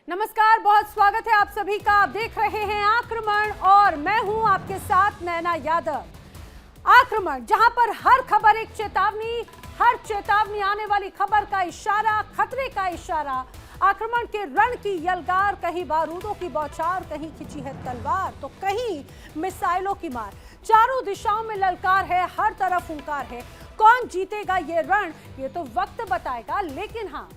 नमस्कार, बहुत स्वागत है आप सभी का। आप देख रहे हैं आक्रमण और मैं हूं आपके साथ नैना यादव। आक्रमण, जहां पर हर खबर एक चेतावनी, हर चेतावनी आने वाली खबर का इशारा, खतरे का इशारा। आक्रमण के रण की यलगार, कहीं बारूदों की बौछार, कहीं खिंची है तलवार तो कहीं मिसाइलों की मार। चारों दिशाओं में ललकार है, हर तरफ हुंकार है। कौन जीतेगा ये रण, ये तो वक्त बताएगा, लेकिन हाँ,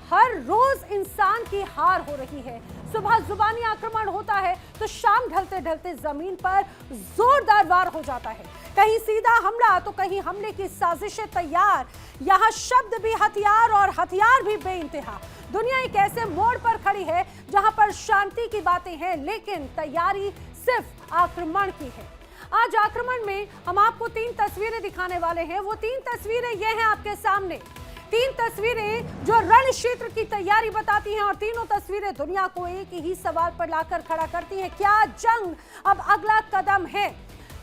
हर रोज इंसान की हार हो रही है। सुबह जुबानी आक्रमण होता है तो शाम ढलते ढलते जमीन पर जोरदार वार हो जाता है। कहीं सीधा हमला तो कहीं हमले की साजिशें तैयार। यहाँ शब्द भी हथियार और हथियार भी बेइंतहा। दुनिया एक ऐसे मोड़ पर खड़ी है जहां पर शांति की बातें हैं, लेकिन तैयारी सिर्फ आक्रमण की है। आज आक्रमण में हम आपको 3 तस्वीरें दिखाने वाले हैं। वो 3 तस्वीरें ये हैं आपके सामने। 3 तस्वीरें जो रण क्षेत्र की तैयारी बताती हैं और तीनों तस्वीरें दुनिया को एक ही सवाल पर लाकर खड़ा करती हैं। क्या जंग अब अगला कदम है?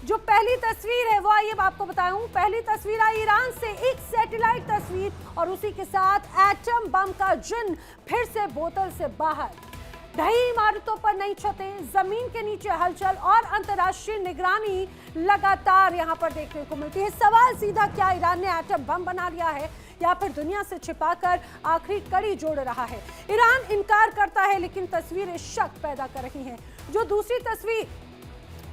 जो पहली तस्वीर है वो आइए आपको बताऊं। पहली तस्वीर आई ईरान से, एक सैटेलाइट तस्वीर, और उसी के साथ एटम बम का जिन फिर से बोतल से बाहर। ढही इमारतों पर नई छतें, जमीन के नीचे हलचल और अंतर्राष्ट्रीय निगरानी लगातार यहां पर देखने को मिलती है। सवाल सीधा, क्या ईरान ने एटम बम बना लिया है या फिर दुनिया से छिपाकर आखिरी कड़ी जोड़ रहा है? ईरान इनकार करता है, लेकिन तस्वीरें शक पैदा कर रही हैं। जो दूसरी तस्वीर,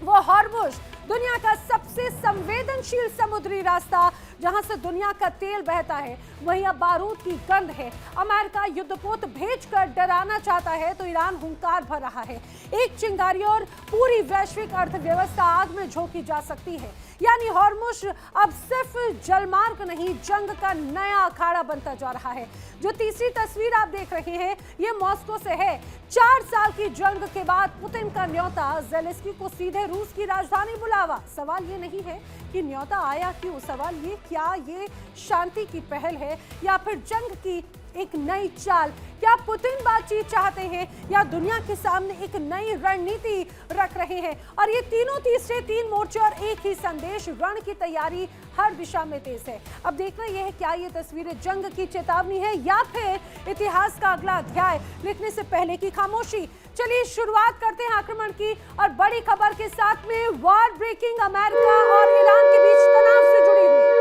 वो हॉर्मुज़, दुनिया का सबसे संवेदनशील समुद्री रास्ता जहां से दुनिया का तेल बहता है, वहीं अब बारूद की गंध है। अमेरिका युद्धपोत भेजकर डराना चाहता है तो ईरान हुंकार भर रहा है। एक चिंगारी और पूरी वैश्विक अर्थव्यवस्था आग में झोंकी जा सकती है। यानी हॉर्मुज़ अब सिर्फ जलमार्ग नहीं, जंग का नया अखाड़ा बनता जा रहा है। जो तीसरी तस्वीर आप देख रहे हैं, ये मॉस्को से है। 4 साल की जंग के बाद पुतिन का न्योता, ज़ेलेंस्की को सीधे रूस की राजधानी बुलावा। सवाल ये नहीं है कि न्योता आया क्यों, सवाल ये, क्या ये शांति की पहल है या फिर जंग की एक नई चाल? क्या पुतिन बातचीत चाहते हैं या दुनिया के सामने एक नई रणनीति रख रहे हैं? और ये तीनों तीसरे 3 मोर्चे और एक ही संदेश, रण की तैयारी हर दिशा में तेज है। अब देखना यह है, क्या ये तस्वीरें जंग की चेतावनी है या फिर इतिहास का अगला अध्याय लिखने से पहले की खामोशी? चलिए शुरुआत करते हैं आक्रमण की और बड़ी खबर के साथ में। वॉर ब्रेकिंग, अमेरिका और ईरान के बीच तनाव से जुड़ी हुई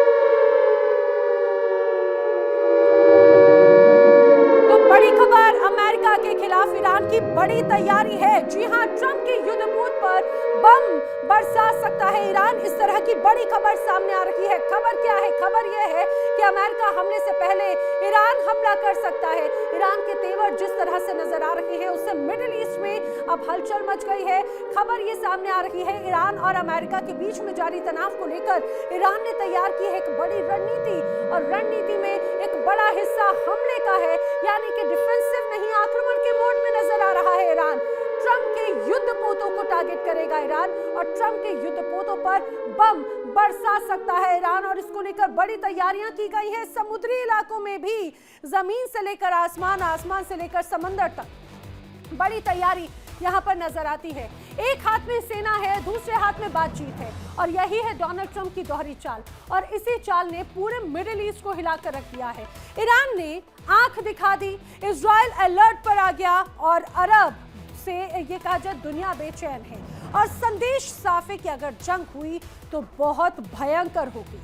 बड़ी खबर, अमेरिका के खिलाफ ईरान की बड़ी तैयारी है। जी हां, ट्रंप के युद्धपोत पर बम बरसा सकता है ईरान। इस तरह की बड़ी खबर सामने आ रही है। खबर क्या है? खबर यह है कि अमेरिका हमले से पहले ईरान हमला कर सकता है। ईरान के तेवर जिस तरह से नजर आ रहे हैं, उससे मिडिल ईस्ट में अब हलचल मच गई है। खबर ये सामने आ रही है, ईरान और अमेरिका के बीच में जारी तनाव को लेकर ईरान ने तैयार की है एक बड़ी रणनीति, और रणनीति में एक बड़ा हिस्सा हमले का है, यानी कि डिफेंसिव नहीं, आक्रमण के मोड में नजर आ रहा है ईरान। ट्रंप के युद्धपोतों को टारगेट करेगा ईरान और ट्रंप के युद्धपोतों पर बम बरसा सकता है ईरान, और इसको लेकर बड़ी तैयारियां की गई है। समुद्री इलाकों में भी, जमीन से लेकर आसमान, आसमान से लेकर समंदर तक बड़ी तैयारी यहां पर नजर आती है। एक हाथ में सेना है, दूसरे हाथ में बातचीत है, और यही है डोनाल्ड ट्रंप की दोहरी चाल, और इसी चाल ने पूरे मिडिल ईस्ट को हिलाकर रख दिया है। ईरान ने आंख दिखा दी, इजराइल अलर्ट पर आ गया, और अरब से ये कहा जाए दुनिया बेचैन है, और संदेश साफ है कि अगर जंग हुई तो बहुत भयंकर होगी।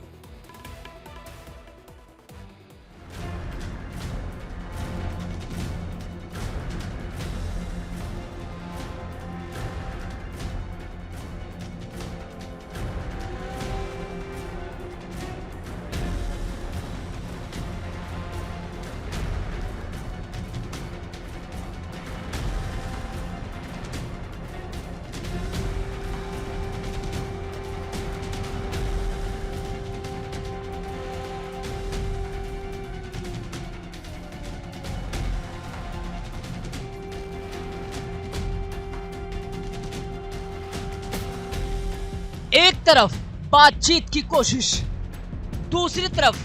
एक तरफ बातचीत की कोशिश, दूसरी तरफ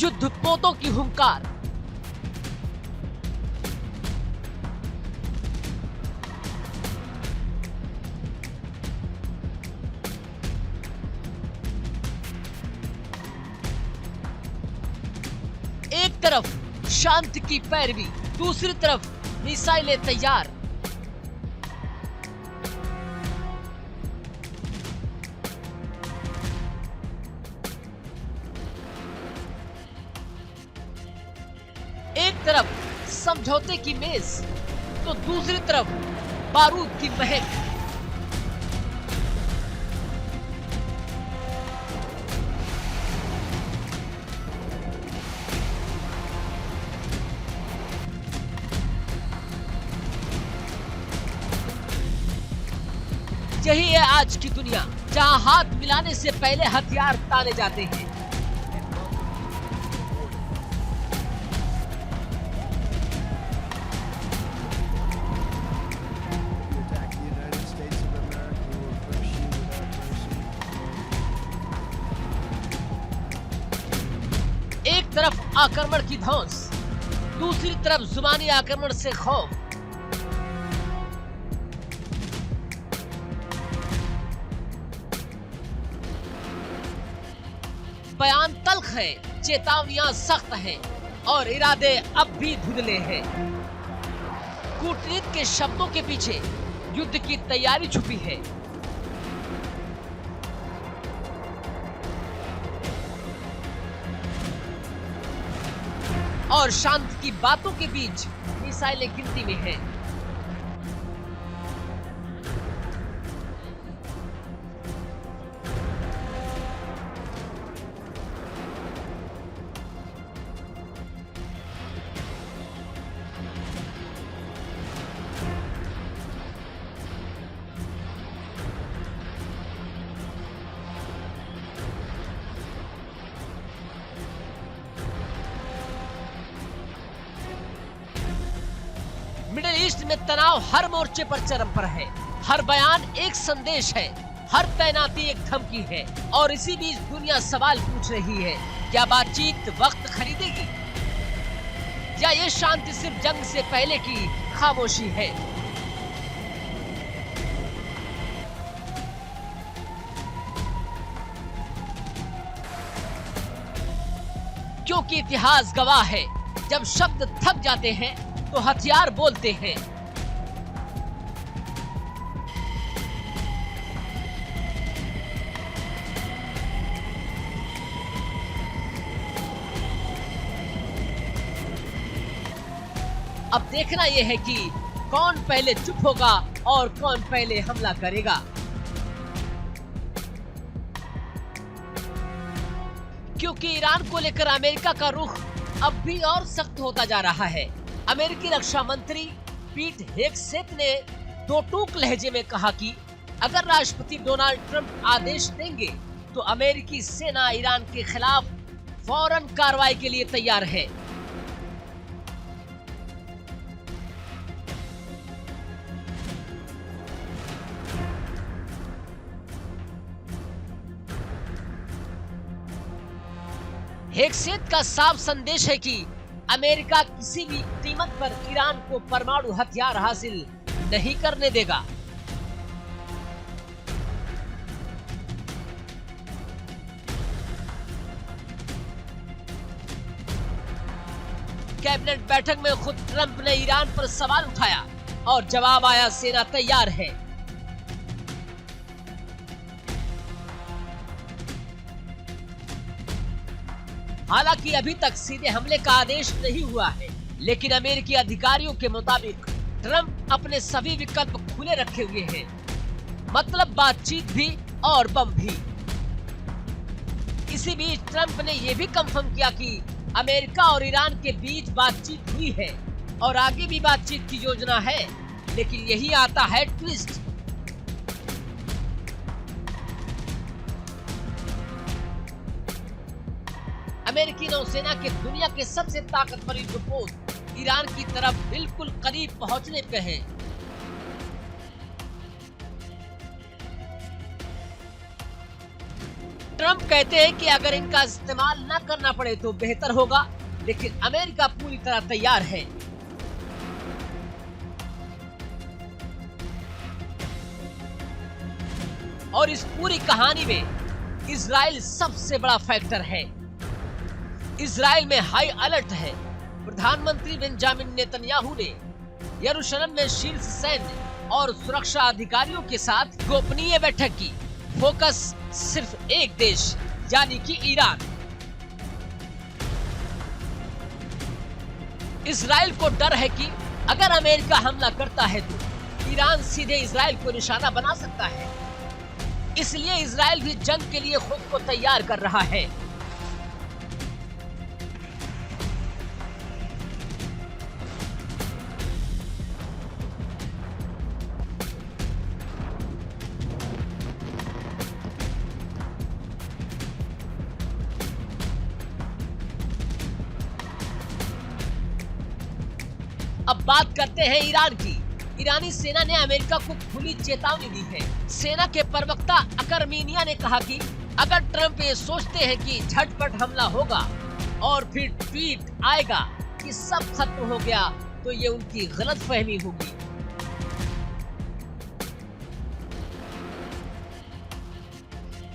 युद्धपोतों की हुंकार। एक तरफ शांति की पैरवी, दूसरी तरफ मिसाइलें तैयार। एक तरफ समझौते की मेज तो दूसरी तरफ बारूद की महक। यही है आज की दुनिया, जहां हाथ मिलाने से पहले हथियार ताने जाते हैं। एक तरफ आक्रमण की धौंस, दूसरी तरफ जुबानी आक्रमण से खौफ। बयान तल्ख है, चेतावनियां सख्त हैं और इरादे अब भी धुंधले हैं। कूटनीति के शब्दों के पीछे युद्ध की तैयारी छुपी है। और शांति की बातों के बीच मिसाइलें गिनती में हैं। मिडिल ईस्ट में तनाव हर मोर्चे पर चरम पर है। हर बयान एक संदेश है, हर तैनाती एक धमकी है। और इसी बीच दुनिया सवाल पूछ रही है, क्या बातचीत वक्त खरीदेगी या ये शांति सिर्फ जंग से पहले की खामोशी है? क्योंकि इतिहास गवाह है, जब शब्द थक जाते हैं तो हथियार बोलते हैं। अब देखना यह है कि कौन पहले चुप होगा और कौन पहले हमला करेगा। क्योंकि ईरान को लेकर अमेरिका का रुख अब भी और सख्त होता जा रहा है। अमेरिकी रक्षा मंत्री पीट हेगसेथ ने दो टूक लहजे में कहा कि अगर राष्ट्रपति डोनाल्ड ट्रंप आदेश देंगे तो अमेरिकी सेना ईरान के खिलाफ फौरन कार्रवाई के लिए तैयार है। हेगसेथ का साफ संदेश है कि अमेरिका किसी भी कीमत पर ईरान को परमाणु हथियार हासिल नहीं करने देगा। कैबिनेट बैठक में खुद ट्रंप ने ईरान पर सवाल उठाया और जवाब आया, सेना तैयार है। हालांकि अभी तक सीधे हमले का आदेश नहीं हुआ है, लेकिन अमेरिकी अधिकारियों के मुताबिक ट्रंप अपने सभी विकल्प खुले रखे हुए हैं। मतलब बातचीत भी और बम भी। इसी बीच ट्रंप ने यह भी कंफर्म किया कि अमेरिका और ईरान के बीच बातचीत हुई है और आगे भी बातचीत की योजना है। लेकिन यही आता है ट्विस्ट। अमेरिकी नौसेना के दुनिया के सबसे ताकतवर युद्धपोत ईरान की तरफ बिल्कुल करीब पहुंचने पे हैं। ट्रंप कहते हैं कि अगर इनका इस्तेमाल न करना पड़े तो बेहतर होगा, लेकिन अमेरिका पूरी तरह तैयार है। और इस पूरी कहानी में इजराइल सबसे बड़ा फैक्टर है। इजराइल में हाई अलर्ट है। प्रधानमंत्री बेंजामिन नेतन्याहू ने यरूशलेम में शीर्ष सैन्य और सुरक्षा अधिकारियों के साथ गोपनीय बैठक की। फोकस सिर्फ एक देश यानी कि ईरान। इजराइल को डर है कि अगर अमेरिका हमला करता है तो ईरान सीधे इजराइल को निशाना बना सकता है। इसलिए इजराइल भी जंग के लिए खुद को तैयार कर रहा है। अब बात करते हैं ईरान की। ईरानी सेना ने अमेरिका को खुली चेतावनी दी है। सेना के प्रवक्ता अकरमीनिया ने कहा कि अगर ट्रंप ये सोचते हैं कि झटपट हमला होगा और फिर ट्वीट आएगा कि सब खत्म हो गया, तो ये उनकी गलतफहमी होगी।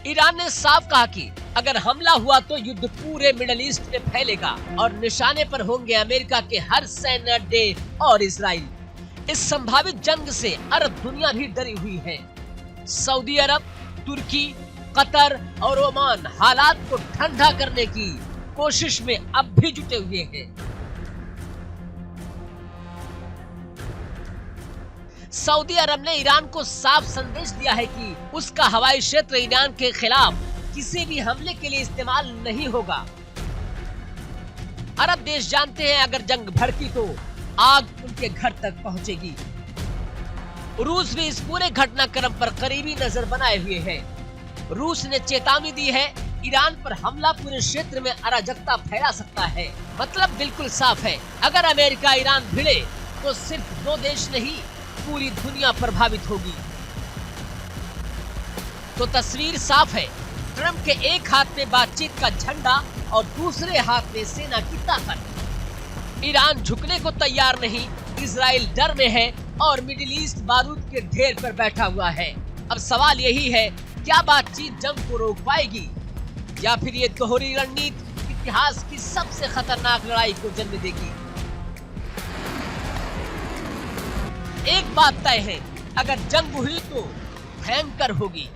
ईरान ने साफ कहा कि अगर हमला हुआ तो युद्ध पूरे मिडिल ईस्ट में फैलेगा और निशाने पर होंगे अमेरिका के हर सैन्य अड्डे और इजराइल। इस संभावित जंग से अरब दुनिया भी डरी हुई है। सऊदी अरब, तुर्की, कतर और ओमान हालात को ठंडा करने की कोशिश में अब भी जुटे हुए हैं। सऊदी अरब ने ईरान को साफ संदेश दिया है कि उसका हवाई क्षेत्र ईरान के खिलाफ किसी भी हमले के लिए इस्तेमाल नहीं होगा। अरब देश जानते हैं अगर जंग भड़की तो आग उनके घर तक पहुंचेगी। रूस भी इस पूरे घटनाक्रम पर करीबी नजर बनाए हुए है। रूस ने चेतावनी दी है ईरान पर हमला पूरे क्षेत्र में अराजकता फैला सकता है। मतलब बिल्कुल साफ है, अगर अमेरिका ईरान भिड़े तो सिर्फ दो देश नहीं पूरी दुनिया प्रभावित होगी। तो तस्वीर साफ है, ट्रंप के एक हाथ में बातचीत का झंडा और दूसरे हाथ में सेना की ताकत। ईरान झुकने को तैयार नहीं, इजराइल डर में है और मिडिल ईस्ट बारूद के ढेर पर बैठा हुआ है। अब सवाल यही है, क्या बातचीत जंग को रोक पाएगी या फिर ये दोहरी रणनीति इतिहास की सबसे खतरनाक लड़ाई को जन्म देगी? एक बात तय है, अगर जंग हुई तो भयंकर होगी।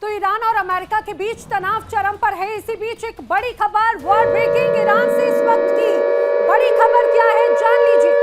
तो ईरान और अमेरिका के बीच तनाव चरम पर है। इसी बीच एक बड़ी खबर वर्ल्ड ब्रेकिंग ईरान से इस वक्त की बड़ी खबर क्या है, जान लीजिए।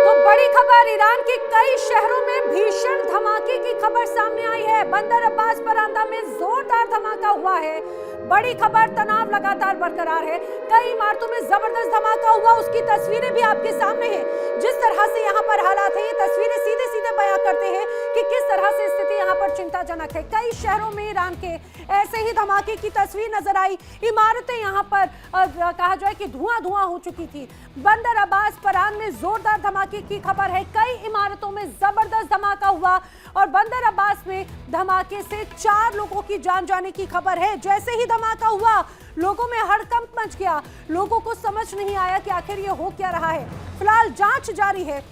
तो बड़ी खबर, ईरान के कई शहरों में भीषण धमाके की खबर सामने आई है। बंदर अब्बास परांदा में जोरदार धमाका हुआ है। बड़ी खबर, तनाव लगातार बरकरार है। कई इमारतों में जबरदस्त धमाका हुआ, उसकी तस्वीरें भी आपके सामने हैं। जिस तरह से यहाँ पर हालात है, ये तस्वीरें सीधे सीधे बयां करते हैं कि किस तरह से स्थिति यहाँ पर चिंताजनक है। कई शहरों में ईरान के ऐसे ही धमाके की तस्वीर नजर आई। इमारतें यहाँ पर कहा जाए कि धुआं धुआं हो चुकी थी। बंदर अब्बास परान में जोरदार धमाके की खबर है। कई इमारतों में जबरदस्त धमाका हुआ और बंदर अब्बास में धमाके से 4 लोगों की जान जाने की खबर है। जैसे ही धमाका हुआ, लोगों में हड़कंप मच गया। लोगों को समझ नहीं आया कि आखिर ये हो क्या रहा है। फिलहाल जांच जारी है,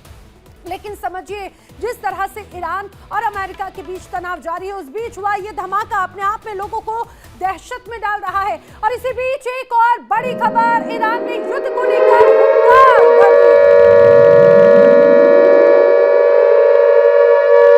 लेकिन समझिए जिस तरह से ईरान और अमेरिका के बीच तनाव जारी है, उस बीच हुआ ये धमाका अपने आप में लोगों को दहशत में डाल रहा है। और इसी बीच एक और बड़ी खबर, ईरान ने युद्ध को लेकर हुंकार भर दी।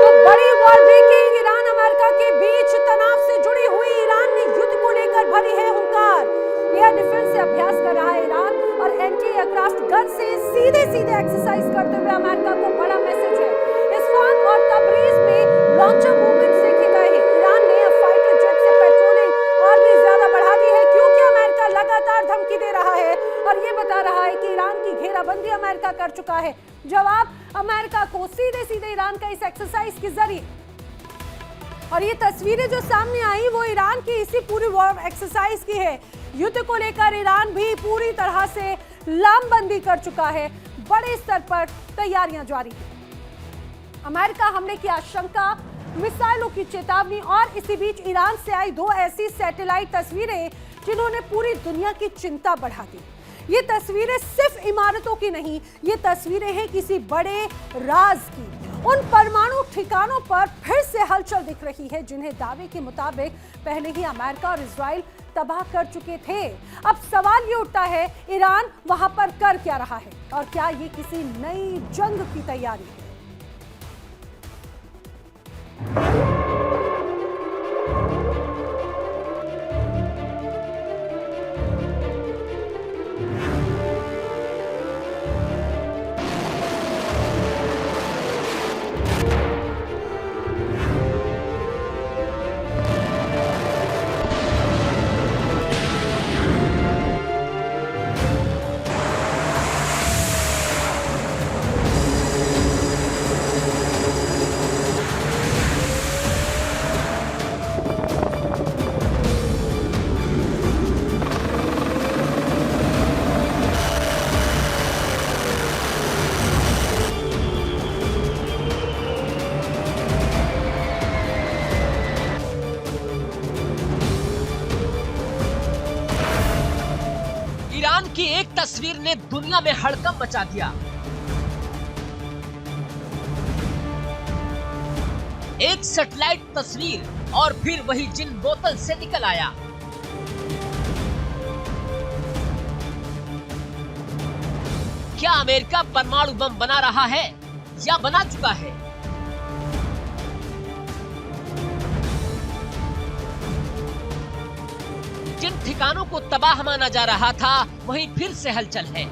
तो बड़ी वॉर ब्रेकिंग, ईरान अमेरिका के बीच तनाव से जुड़ी हुई, ईरान ने युद्ध को लेकर भरी है हुंकार। एयर डिफेंस से अभ्यास कर रहा है ईरान और एंटी एयरक्राफ्ट गन से सीधे एक्सरसाइज करते हुए अमेरिका को बड़ा मैसेज है। इस्फहान और तबरीज में लॉन्चर मूवमेंट देखे गए हैं। ईरान ने फाइटर जेट से पेट्रोलिंग और भी ज्यादा बढ़ा दी है, क्योंकि अमेरिका लगातार धमकी दे रहा है और ये बता रहा है कि ईरान की घेराबंदी अमेरिका कर चुका है। जवाब अमेरिका को सीधे ईरान का इस एक्सरसाइज के जरिए। और ये तस्वीरें जो सामने आई वो ईरान की इसी पूरी वॉर एक्सरसाइज की है। युद्ध को लेकर ईरान भी पूरी तरह से लामबंदी कर चुका है। बड़े स्तर पर तैयारियां जारी हैं। अमेरिका हमले की आशंका, मिसाइलों की चेतावनी और इसी बीच ईरान से आई 2 ऐसी सैटेलाइट तस्वीरें जिन्होंने पूरी दुनिया की चिंता बढ़ा दी। ये तस्वीरें सिर्फ इमारतों की नहीं, ये तस्वीरें हैं किसी बड़े राज की। उन परमाणु ठिकानों पर फिर से हलचल दिख रही है जिन्हें दावे के मुताबिक पहले ही अमेरिका और इजराइल तबाह कर चुके थे। अब सवाल ये उठता है, ईरान वहां पर कर क्या रहा है और क्या ये किसी नई जंग की तैयारी है? ईरान की एक तस्वीर ने दुनिया में हड़कंप मचा दिया। एक सैटेलाइट तस्वीर और फिर वही जिन बोतल से निकल आया। क्या अमेरिका परमाणु बम बना रहा है या बना चुका है? जिन ठिकानों को तबाह माना जा रहा था वहीं फिर से हलचल है।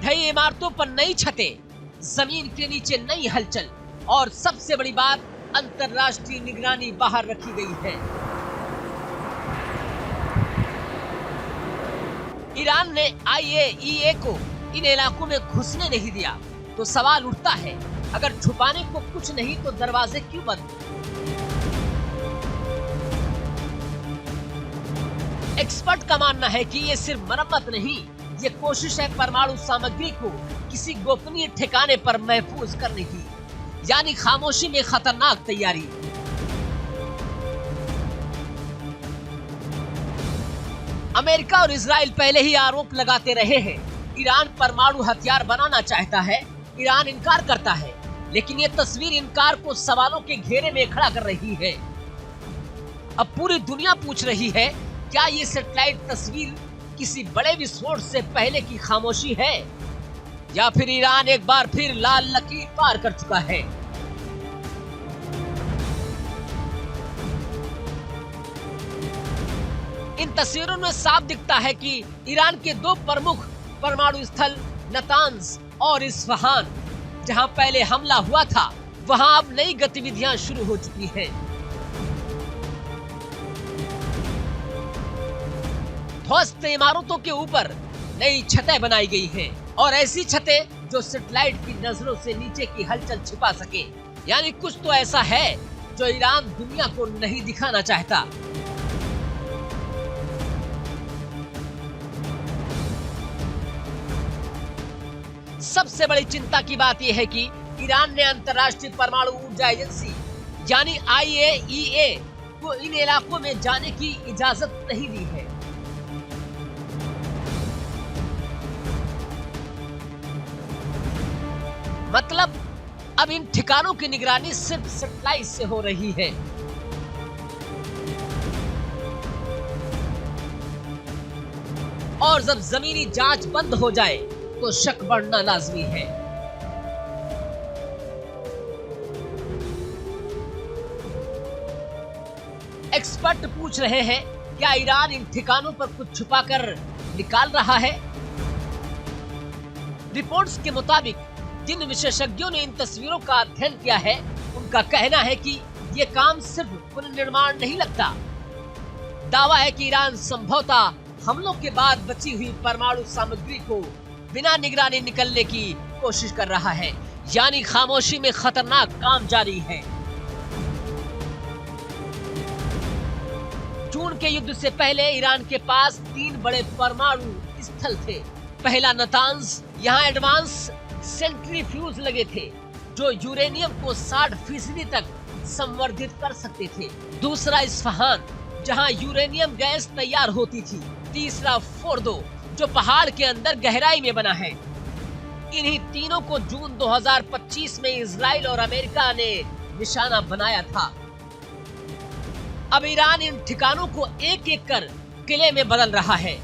ढही इमारतों पर नई छतें, जमीन के नीचे नई हलचल और सबसे बड़ी बात, अंतर्राष्ट्रीय निगरानी बाहर रखी गई है। ईरान ने IAEA को इन इलाकों में घुसने नहीं दिया, तो सवाल उठता है, अगर छुपाने को कुछ नहीं तो दरवाजे क्यों बंद? एक्सपर्ट का मानना है कि ये सिर्फ मरम्मत नहीं, ये कोशिश है परमाणु सामग्री को किसी गोपनीय ठिकाने पर महफूज करने की, यानी खामोशी में खतरनाक तैयारी। अमेरिका और इजराइल पहले ही आरोप लगाते रहे हैं, ईरान परमाणु हथियार बनाना चाहता है। ईरान इनकार करता है, लेकिन ये तस्वीर इनकार को सवालों के घेरे में खड़ा कर रही है। अब पूरी दुनिया पूछ रही है, क्या ये सैटेलाइट तस्वीर किसी बड़े विस्फोट से पहले की खामोशी है या फिर ईरान एक बार फिर लाल लकीर पार कर चुका है? इन तस्वीरों में साफ दिखता है कि ईरान के दो प्रमुख परमाणु स्थल नतांज और इस्फहान, जहां पहले हमला हुआ था, वहां अब नई गतिविधियां शुरू हो चुकी हैं। ध्वस्त इमारतों के ऊपर नई छतें बनाई गई हैं और ऐसी छतें जो सैटेलाइट की नजरों से नीचे की हलचल छिपा सके। यानी कुछ तो ऐसा है जो ईरान दुनिया को नहीं दिखाना चाहता। सबसे बड़ी चिंता की बात यह है कि ईरान ने अंतर्राष्ट्रीय परमाणु ऊर्जा एजेंसी यानी IAEA को इन इलाकों में जाने की इजाजत नहीं दी है। मतलब अब इन ठिकानों की निगरानी सिर्फ सैटेलाइट से हो रही है। और जब जमीनी जांच बंद हो जाए तो शक बढ़ना लाजमी है। एक्सपर्ट पूछ रहे हैं, क्या ईरान इन ठिकानों पर कुछ छुपाकर निकाल रहा है? रिपोर्ट्स के मुताबिक जिन विशेषज्ञों ने इन तस्वीरों का अध्ययन किया है, उनका कहना है कि ये काम सिर्फ पुनर्निर्माण नहीं लगता। दावा है कि ईरान संभवतः हमलों के बाद बची हुई परमाणु सामग्री को बिना निगरानी निकलने की कोशिश कर रहा है, यानी खामोशी में खतरनाक काम जारी है। जून के युद्ध से पहले ईरान के पास 3 बड़े परमाणु स्थल थे। पहला नतांज, यहाँ एडवांस सेंट्रीफ्यूज लगे थे जो यूरेनियम को 60% तक संवर्धित कर सकते थे। दूसरा इस्फहान, जहां यूरेनियम गैस तैयार होती थी। तीसरा फोर्दो, जो पहाड़ के अंदर गहराई में बना है। इन्हीं तीनों को जून 2025 में इजराइल और अमेरिका ने निशाना बनाया था। अब ईरान इन ठिकानों को एक एक कर किले में बदल रहा है।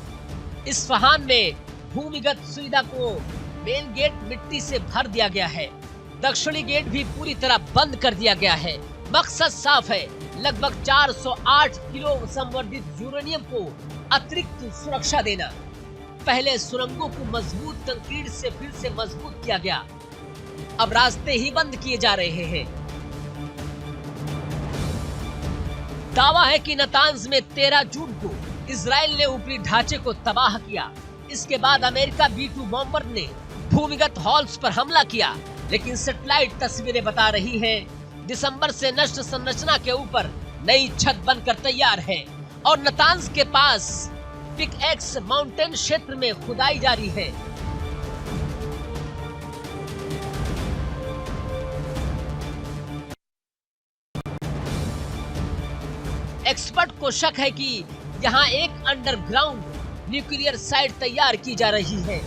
इस्फहान में भूमिगत सुविधा को मेन गेट मिट्टी से भर दिया गया है। दक्षिणी गेट भी पूरी तरह बंद कर दिया गया है। मकसद साफ है, लगभग 408 किलो संवर्धित यूरेनियम को अतिरिक्त सुरक्षा देना। पहले सुरंगों को मजबूत कंक्रीट से फिर से मजबूत किया गया, अब रास्ते ही बंद किए जा रहे हैं। दावा है कि नतांज में 13 जून को इजराइल ने ऊपरी ढांचे को तबाह किया। इसके बाद अमेरिका B-2 बॉम्बर ने भूमिगत हॉल्स पर हमला किया, लेकिन सैटेलाइट तस्वीरें बता रही हैं दिसंबर से नष्ट संरचना के ऊपर नई छत बनकर तैयार है और नतांज के पास पिकएक्स माउंटेन क्षेत्र में खुदाई जारी है। एक्सपर्ट को शक है कि यहाँ एक अंडरग्राउंड न्यूक्लियर साइट तैयार की जा रही है।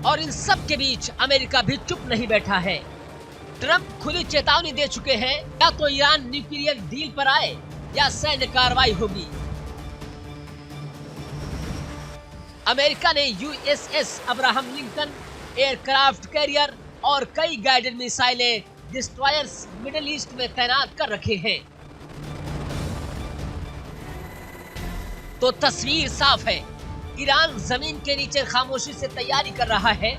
और इन सब के बीच अमेरिका भी चुप नहीं बैठा है। ट्रंप खुली चेतावनी दे चुके हैं, या तो ईरान न्यूक्लियर डील पर आए या सैन्य कार्रवाई होगी। अमेरिका ने USS Abraham Lincoln, aircraft carrier और कई गाइडेड मिसाइलें, डिस्ट्रॉयर्स मिडिल ईस्ट में तैनात कर रखे हैं। तो तस्वीर साफ है, ईरान जमीन के नीचे खामोशी से तैयारी कर रहा है।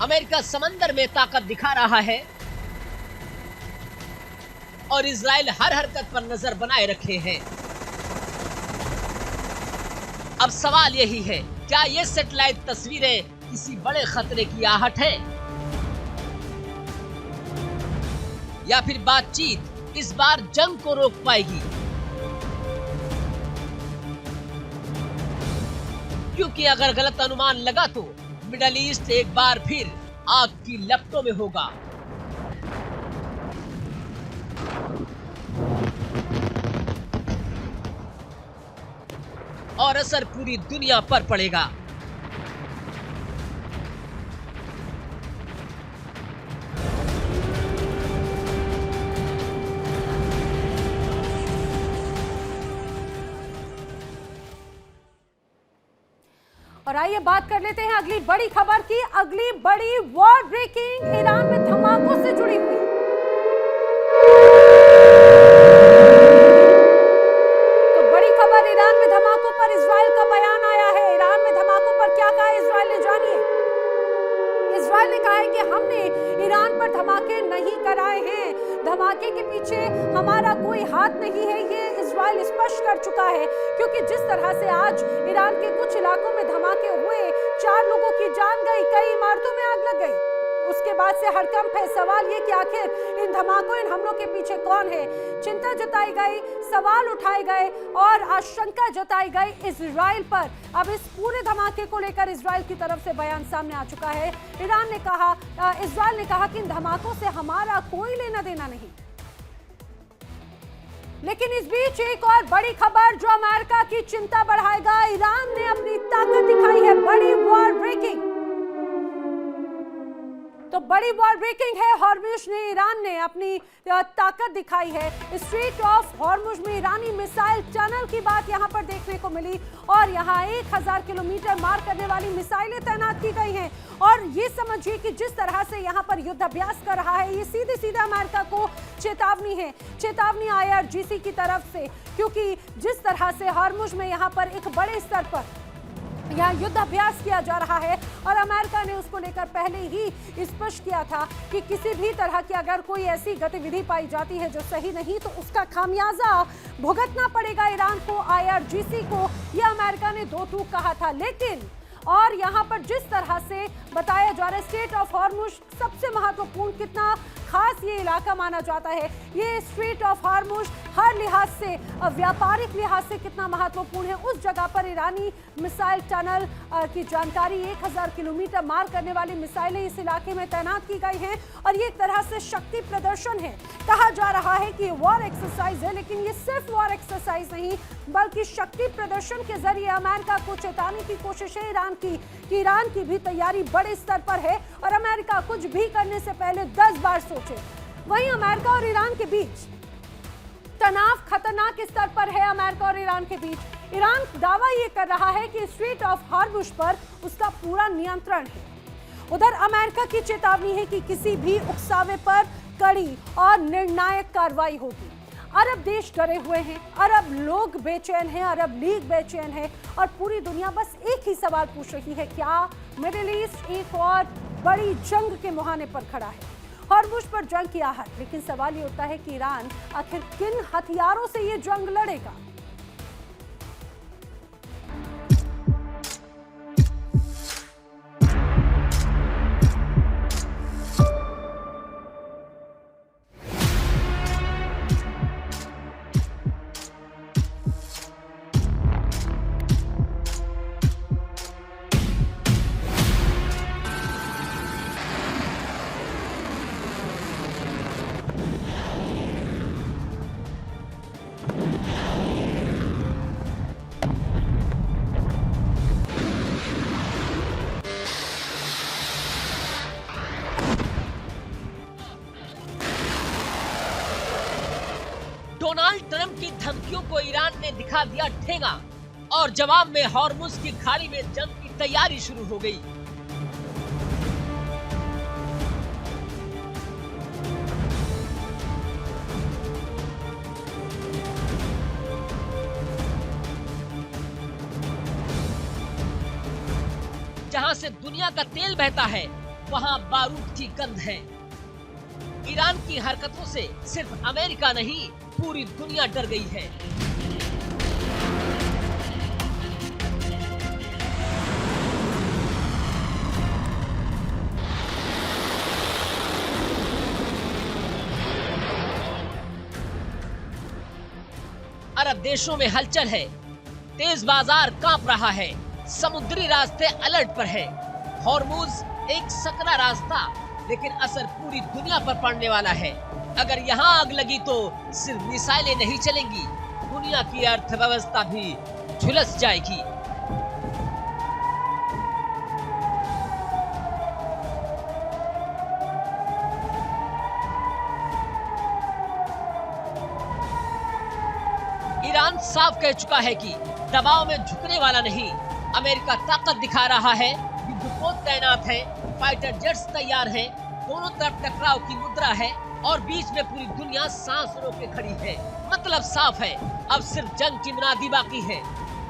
अमेरिका समंदर में ताकत दिखा रहा है और इजराइल हर हरकत पर नजर बनाए रखे हैं। अब सवाल यही है, क्या ये सैटेलाइट तस्वीरें किसी बड़े खतरे की आहट है, या फिर बातचीत इस बार जंग को रोक पाएगी? क्योंकि अगर गलत अनुमान लगा तो मिडल ईस्ट एक बार फिर आग की लपटों में होगा। और असर पूरी दुनिया पर पड़ेगा। और आइए बात कर लेते हैं अगली बड़ी खबर की। अगली बड़ी वॉर ब्रेकिंग ईरान में धमाकों से जुड़ी हुई। तो बड़ी खबर, ईरान में धमाकों पर इजराइल का बयान आया है। ईरान में धमाकों पर क्या कहा इजराइल ने, जानिए। इजराइल ने कहा है कि हमने ईरान पर धमाके नहीं कराए हैं, धमाके के पीछे हमारा कोई हाथ नहीं है, ये इजराइल स्पष्ट कर चुका है। क्योंकि जिस तरह से आज ईरान के कुछ इलाकों में धमाके हुए, 4 लोगों की जान गई, कई इमारतों में आग लग गई, उसके बाद से हड़कंप है। सवाल ये कि आखिर इन धमाकों, इन हमलों के पीछे कौन है? चिंता जताई गई, सवाल उठाए गए और आशंका जताई गई इजराइल पर। अब इस पूरे धमाके को लेकर इजराइल की तरफ से बयान सामने आ चुका है। इजराइल ने कहा कि इन धमाकों से हमारा कोई लेना देना नहीं। लेकिन इस बीच एक और बड़ी खबर जो अमेरिका की चिंता बढ़ाएगा। ईरान ने अपनी ताकत दिखाई है, बड़ी वॉर ब्रेकिंग। तो बड़ी वॉर ब्रेकिंग है, हॉर्मुज ने, ईरान ने अपनी ताकत दिखाई है। स्ट्रेट ऑफ हॉर्मुज में ईरानी मिसाइल टनल की बात यहां पर देखने को मिली और यहां 1000 किलोमीटर मार करने वाली मिसाइलें तैनात की गई हैं। और ये समझिए कि जिस तरह से यहां पर युद्ध अभ्यास कर रहा है, ये सीधे सीधे अमेरिका को चेतावनी है, चेतावनी IRGC की तरफ से। क्योंकि जिस तरह से हॉर्मुज में यहां पर एक बड़े स्तर पर यहाँ युद्ध अभ्यास किया जा रहा है और अमेरिका ने उसको लेकर पहले ही स्पष्ट किया था कि किसी भी तरह की अगर कोई ऐसी गतिविधि पाई जाती है जो सही नहीं, तो उसका खामियाजा भुगतना पड़ेगा ईरान को, IRGC को। यह अमेरिका ने 2 टूक कहा था। लेकिन और यहाँ पर जिस तरह से बताया जा रहा है, स्टेट ऑफ हॉर्मुज सबसे महत्वपूर्ण, कितना खास ये इलाका माना जाता है। ये स्ट्रेट ऑफ हॉर्मुज हर लिहाज से, व्यापारिक लिहाज से कितना महत्वपूर्ण है। उस जगह पर ईरानी मिसाइल टनल की जानकारी, 1000 किलोमीटर मार करने वाली मिसाइलें इस इलाके में तैनात की गई हैं और ये एक तरह से शक्ति प्रदर्शन है। कहा जा रहा है कि वॉर एक्सरसाइज है, लेकिन ये सिर्फ वॉर एक्सरसाइज नहीं बल्कि शक्ति प्रदर्शन के जरिए अमेरिका को चेताने की कोशिश है ईरान की कि ईरान की भी तैयारी बड़े स्तर पर है और अमेरिका कुछ भी करने से पहले 10 बार सोचे। वहीं अमेरिका और ईरान के बीच तनाव खतरनाक स्तर पर है। अमेरिका और ईरान के बीच ईरान दावा ये कर रहा है कि स्ट्रेट ऑफ हॉर्मुज पर उसका पूरा नियंत्रण है। उधर अमेरिका की चेतावनी है कि किसी भी उकसावे पर कड़ी और निर्णायक कार्रवाई होगी। अरब देश डरे हुए हैं, अरब लोग बेचैन हैं, अरब लीग बेचैन है और पूरी दुनिया बस एक ही सवाल पूछ रही है, क्या मिडिल ईस्ट एक और बड़ी जंग के मुहाने पर खड़ा है? हॉर्मुज पर जंग की आहट, लेकिन सवाल ये उठता है कि ईरान आखिर किन हथियारों से ये जंग लड़ेगा? डोनाल्ड ट्रंप की धमकियों को ईरान ने दिखा दिया ठेंगा और जवाब में हॉर्मुज की खाड़ी में जंग की तैयारी शुरू हो गई। जहां से दुनिया का तेल बहता है, वहां बारूद की गंध है। ईरान की हरकतों से सिर्फ अमेरिका नहीं, पूरी दुनिया डर गई है। अरब देशों में हलचल है, तेज बाजार कांप रहा है, समुद्री रास्ते अलर्ट पर है। हॉर्मुज एक सकरा रास्ता, लेकिन असर पूरी दुनिया पर पड़ने वाला है। अगर यहाँ आग लगी तो सिर्फ मिसाइलें नहीं चलेंगी, दुनिया की अर्थव्यवस्था भी झुलस जाएगी। ईरान साफ कह चुका है कि दबाव में झुकने वाला नहीं। अमेरिका ताकत दिखा रहा है, युद्धपोत तैनात है, फाइटर जेट्स तैयार हैं, दोनों तरफ टकराव की मुद्रा है और बीच में पूरी दुनिया सांस रोके खड़ी है। मतलब साफ है, अब सिर्फ जंग की मुनादी बाकी है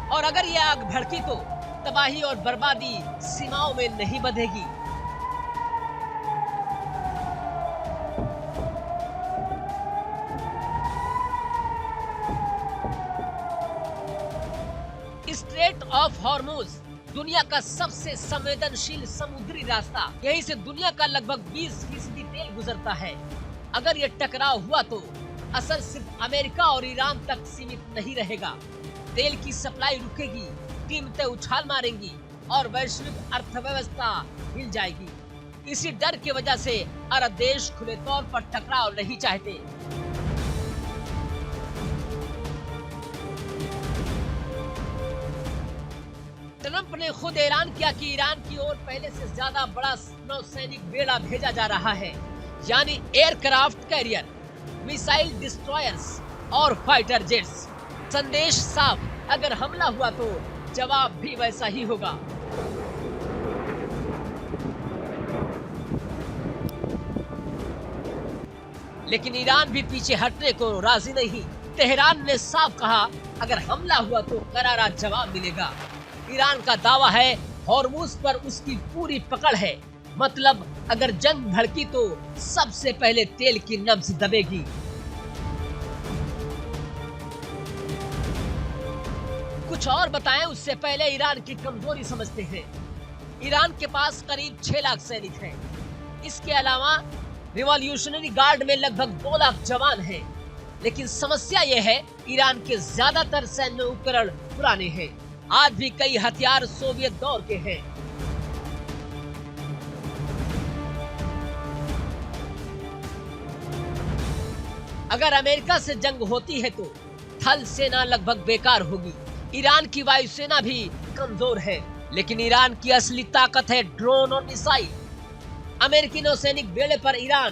और अगर ये आग भड़की तो तबाही और बर्बादी सीमाओं में नहीं बंधेगी। स्ट्रेट ऑफ हॉर्मुज दुनिया का सबसे संवेदनशील समुद्री रास्ता, यहीं से दुनिया का लगभग 20% तेल गुजरता है। अगर ये टकराव हुआ तो असर सिर्फ अमेरिका और ईरान तक सीमित नहीं रहेगा। तेल की सप्लाई रुकेगी, कीमतें उछाल मारेंगी और वैश्विक अर्थव्यवस्था हिल जाएगी। इसी डर की वजह से अरब देश खुले तौर पर टकराव नहीं चाहते। ट्रंप ने खुद ऐलान किया कि ईरान की ओर पहले से ज्यादा बड़ा नौसैनिक बेड़ा भेजा जा रहा है, यानी एयरक्राफ्ट कैरियर, मिसाइल डिस्ट्रॉयर्स और फाइटर जेट्स। संदेश साफ, अगर हमला हुआ तो जवाब भी वैसा ही होगा। लेकिन ईरान भी पीछे हटने को राजी नहीं। तेहरान ने साफ कहा, अगर हमला हुआ तो करारा जवाब मिलेगा। ईरान का दावा है हॉर्मुज पर उसकी पूरी पकड़ है, मतलब अगर जंग भड़की तो सबसे पहले तेल की नब्ज दबेगी। कुछ और बताएं उससे पहले ईरान की कमजोरी समझते हैं। ईरान के पास करीब 6 लाख सैनिक हैं। इसके अलावा रिवॉल्यूशनरी गार्ड में लगभग 2 लाख जवान हैं। लेकिन समस्या यह है, ईरान के ज्यादातर सैन्य उपकरण पुराने हैं। आज भी कई हथियार सोवियत दौर के हैं। अगर अमेरिका से जंग होती है तो थल सेना लगभग बेकार होगी। ईरान की वायुसेना भी कमजोर है, लेकिन ईरान की असली ताकत है ड्रोन और मिसाइल। अमेरिकी नौसैनिक बेड़े पर ईरान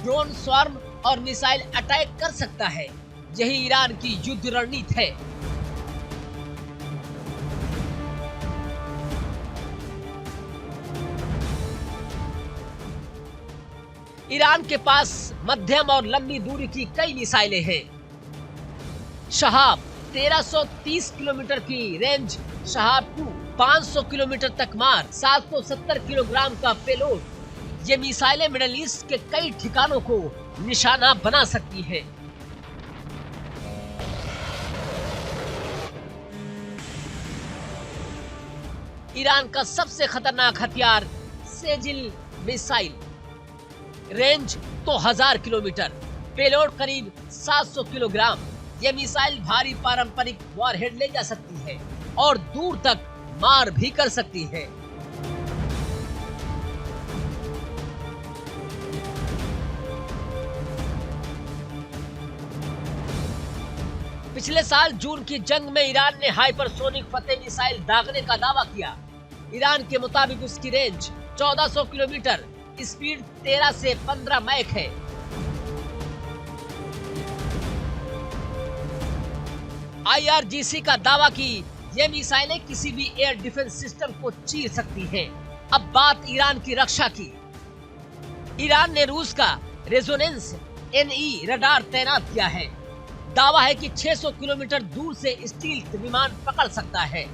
ड्रोन, स्वार्म और मिसाइल अटैक कर सकता है। यही ईरान की युद्ध रणनीति है। ईरान के पास मध्यम और लंबी दूरी की कई मिसाइलें हैं। शहाब 1330 किलोमीटर की रेंज, शहाब 2 500 किलोमीटर तक मार, 770 किलोग्राम का पेलोड। ये मिसाइलें मिडिल ईस्ट के कई ठिकानों को निशाना बना सकती हैं। ईरान का सबसे खतरनाक हथियार सेजिल मिसाइल, रेंज तो 1000 किलोमीटर, पेलोड करीब 700 किलोग्राम। ये मिसाइल भारी पारंपरिक वॉरहेड ले जा सकती है और दूर तक मार भी कर सकती है। पिछले साल जून की जंग में ईरान ने हाइपरसोनिक फतेह मिसाइल दागने का दावा किया। ईरान के मुताबिक उसकी रेंज 1400 किलोमीटर, स्पीड 13 से 15 मैक है। IRGC का दावा कि ये मिसाइलें किसी भी एयर डिफेंस सिस्टम को चीर सकती हैं। अब बात ईरान की रक्षा की। ईरान ने रूस का रेजोनेंस NE रडार तैनात किया है। दावा है कि 600 किलोमीटर दूर से स्टील्थ विमान पकड़ सकता है।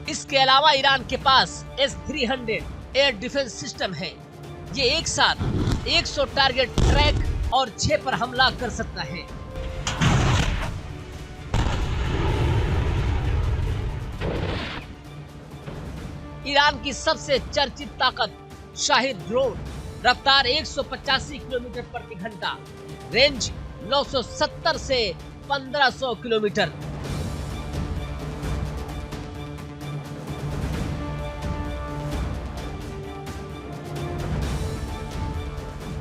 इसके अलावा ईरान के पास S-300 एयर डिफेंस सिस्टम है। ये एक साथ 100 टारगेट ट्रैक और 6 पर हमला कर सकता है। ईरान की सबसे चर्चित ताकत शाहिद ड्रोन, रफ्तार 185 किलोमीटर प्रति घंटा, रेंज 970 से 1500 किलोमीटर।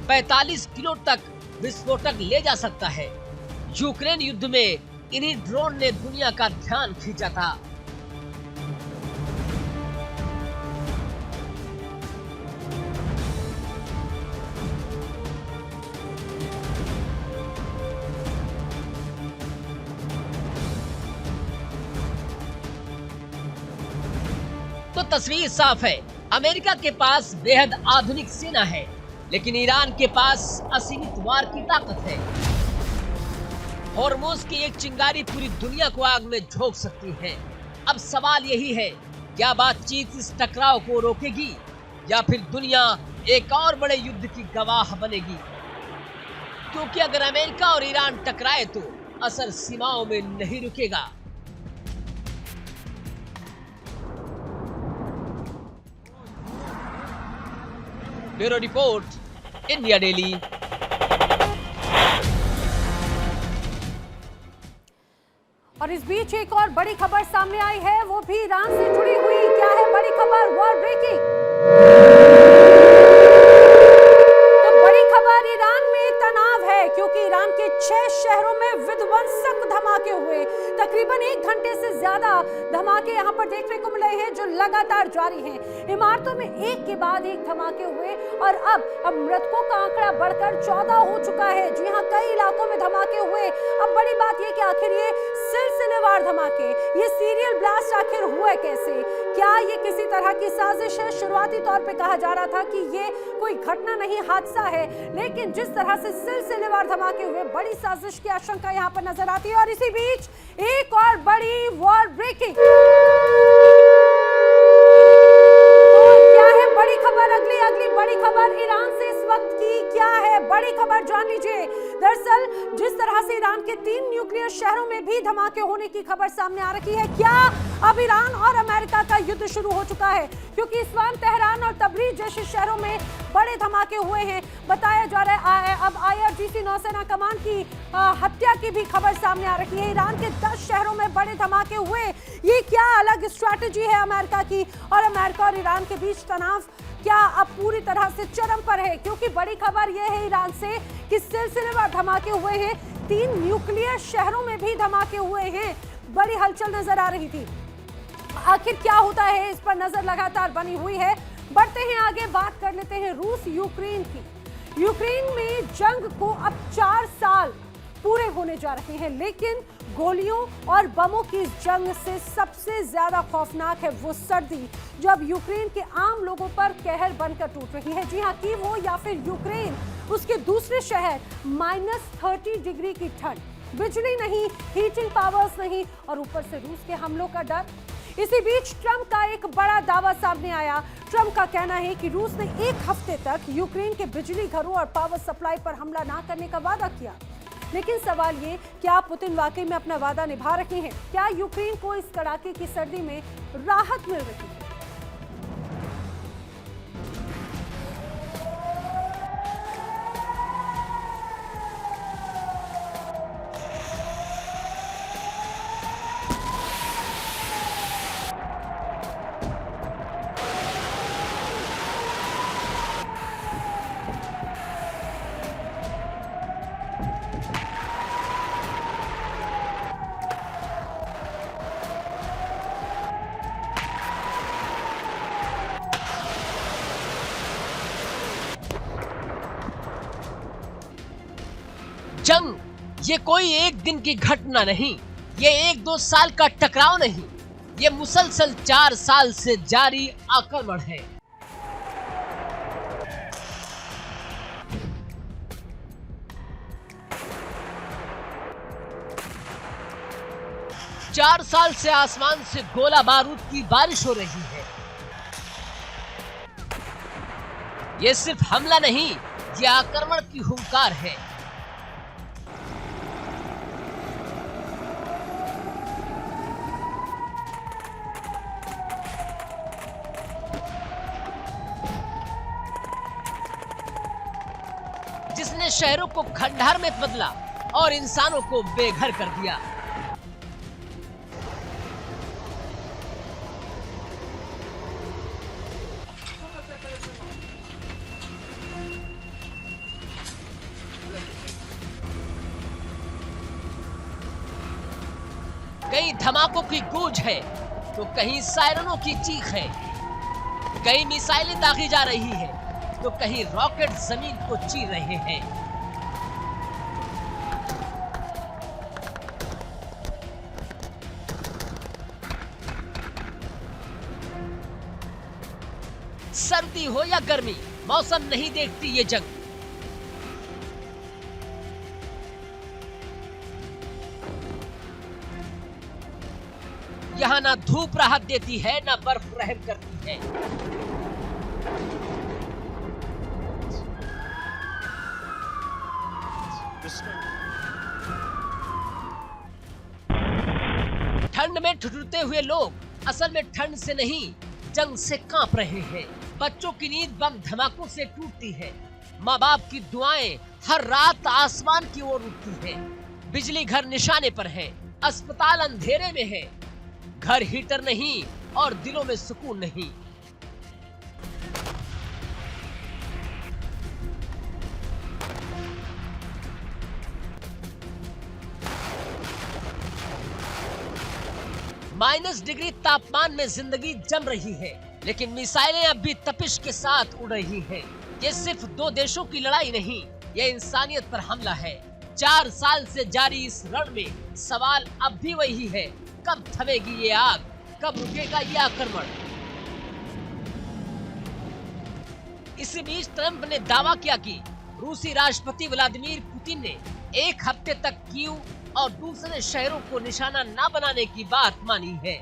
$45 किलो तक विस्फोटक ले जा सकता है। यूक्रेन युद्ध में इन्हीं ड्रोन ने दुनिया का ध्यान खींचा था। तो तस्वीर साफ है, अमेरिका के पास बेहद आधुनिक सेना है, लेकिन ईरान के पास असीमित वार की ताकत है। होर्मुज की एक चिंगारी पूरी दुनिया को आग में झोंक सकती है। अब सवाल यही है, क्या बातचीत इस टकराव को रोकेगी या फिर दुनिया एक और बड़े युद्ध की गवाह बनेगी? क्योंकि अगर अमेरिका और ईरान टकराए तो असर सीमाओं में नहीं रुकेगा। Bureau report, India daily. और इस बीच एक और बड़ी खबर सामने आई है, वो भी ईरान से जुड़ी हुई। क्या है बड़ी खबर? War breaking. तो बड़ी खबर, ईरान में तनाव है क्योंकि ईरान के 6 शहरों में विध्वंसक धमाके हुए। तकरीबन 1 घंटे से ज्यादा धमाके यहां पर देखने को मिले हैं, जो लगातार जारी हैं। इमारतों में एक के बाद एक धमाके हुए और अब मृतकों का आंकड़ा बढ़कर 14 हो चुका है। जी हां, कई इलाकों में धमाके हुए। अब बड़ी बात यह कि आखिर ये सिलसिलेवार धमाके, ये सीरियल ब्लास्ट आखिर हुए कैसे? क्या ये किसी तरह की साजिश है? शुरुआती तौर पे कहा जा रहा था कि ये कोई घटना नहीं, हादसा है, लेकिन जिस तरह से सिलसिलेवार धमाके हुए, बड़ी साजिश की आशंका यहाँ पर नजर आती है। और इसी बीच एक और बड़ी वॉर ब्रेकिंग। तो क्या है बड़ी खबर? अगली बड़ी खबर ईरान से वक्त की क्या है बड़ी खबर, जान लीजिए। दरअसल जिस तरह से ईरान के 3 न्यूक्लियर शहरों में भी धमाके होने की खबर सामने आ रही है, क्या अब ईरान और अमेरिका का युद्ध शुरू हो चुका है? क्योंकि इस्फान, तेहरान और तबरीज जैसे शहरों में बड़े धमाके हुए हैं। बताया जा रहा है अब IRGC नौसेना कमान की हत्या की भी खबर सामने आ रही है। ईरान के 10 शहरों में बड़े धमाके हुए। ये क्या अलग स्ट्रैटेजी है अमेरिका की? और अमेरिका और ईरान के बीच तनाव क्या अब पूरी तरह से चरम पर है? क्योंकि बड़ी खबर यह है ईरान से कि सिलसिलेवार धमाके हुए हैं, 3 न्यूक्लियर शहरों में भी धमाके हुए हैं। बड़ी हलचल नजर आ रही थी। आखिर क्या होता है, इस पर नजर लगातार बनी हुई है। बढ़ते हैं आगे, बात कर लेते हैं रूस यूक्रेन की। यूक्रेन में जंग को अब 4 साल पूरे होने जा रहे हैं, लेकिन गोलियों और बमों की इस जंग से सबसे ज्यादा खौफनाक है वो सर्दी, जब यूक्रेन के आम लोगों पर कहर बनकर टूट रही है। जी हां, कीव हो या फिर यूक्रेन, उसके दूसरे शहर, -30 डिग्री की ठंड, बिजली नहीं, हीटिंग पावर्स नहीं, और ऊपर से रूस के हमलों का डर। इसी बीच ट्रंप का एक बड़ा दावा सामने आया। ट्रंप का कहना है कि रूस ने 1 हफ्ते तक यूक्रेन के बिजली घरों और पावर सप्लाई पर हमला ना करने का वादा किया। लेकिन सवाल ये, क्या पुतिन वाकई में अपना वादा निभा रहे हैं? क्या यूक्रेन को इस कड़ाके की सर्दी में राहत मिल रही है? जंग ये कोई एक दिन की घटना नहीं, ये 1-2 साल का टकराव नहीं, ये मुसलसल 4 साल से जारी आक्रमण है। चार साल से आसमान से गोला बारूद की बारिश हो रही है। ये सिर्फ हमला नहीं, ये आक्रमण की हुंकार है। जिसने शहरों को खंडहर में बदला और इंसानों को बेघर कर दिया। कहीं धमाकों की गूंज है तो कहीं सायरनों की चीख है, कहीं मिसाइलें दागी जा रही है तो कहीं रॉकेट जमीन को चीर रहे हैं। सर्दी हो या गर्मी, मौसम नहीं देखती ये जंग। यहाँ ना धूप राहत देती है, ना बर्फ रहम करती है। ठंड में ठिठुरते हुए लोग असल में ठंड से नहीं, जंग से कांप रहे हैं। बच्चों की नींद बम धमाकों से टूटती है। माँ बाप की दुआएं हर रात आसमान की ओर उठती हैं। बिजली घर निशाने पर है, अस्पताल अंधेरे में है। घर हीटर नहीं और दिलों में सुकून नहीं। -डिग्री तापमान में जिंदगी जम रही है, लेकिन मिसाइलें अब भी तपिश के साथ उड़ रही हैं। ये सिर्फ 2 देशों की लड़ाई नहीं, ये इंसानियत पर हमला है। 4 साल से जारी इस रण में सवाल अब भी वही है, कब थमेगी ये आग, कब रुकेगा ये आक्रमण। इसी बीच ट्रंप ने दावा किया कि रूसी राष्ट्रपति व्लादिमीर पुतिन ने 1 हफ्ते तक कीव और दूसरे शहरों को निशाना न बनाने की बात मानी है।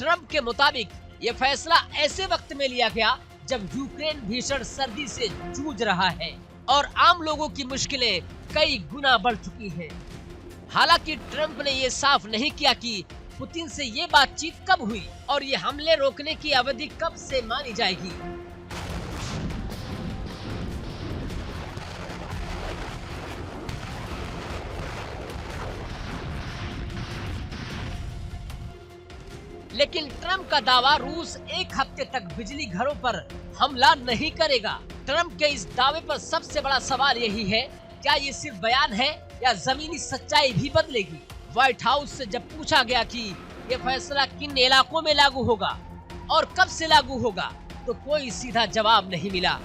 ट्रंप के मुताबिक ये फैसला ऐसे वक्त में लिया गया जब यूक्रेन भीषण सर्दी से जूझ रहा है और आम लोगों की मुश्किलें कई गुना बढ़ चुकी हैं। हालांकि ट्रंप ने ये साफ नहीं किया कि पुतिन से ये बातचीत कब हुई और ये हमले रोकने की अवधि कब से मानी जाएगी। लेकिन ट्रंप का दावा रूस एक हफ्ते तक बिजली घरों पर हमला नहीं करेगा। ट्रंप के इस दावे पर सबसे बड़ा सवाल यही है, क्या ये सिर्फ बयान है या जमीनी सच्चाई भी बदलेगी। व्हाइट हाउस से जब पूछा गया कि ये फैसला किन इलाकों में लागू होगा और कब से लागू होगा, तो कोई सीधा जवाब नहीं मिला।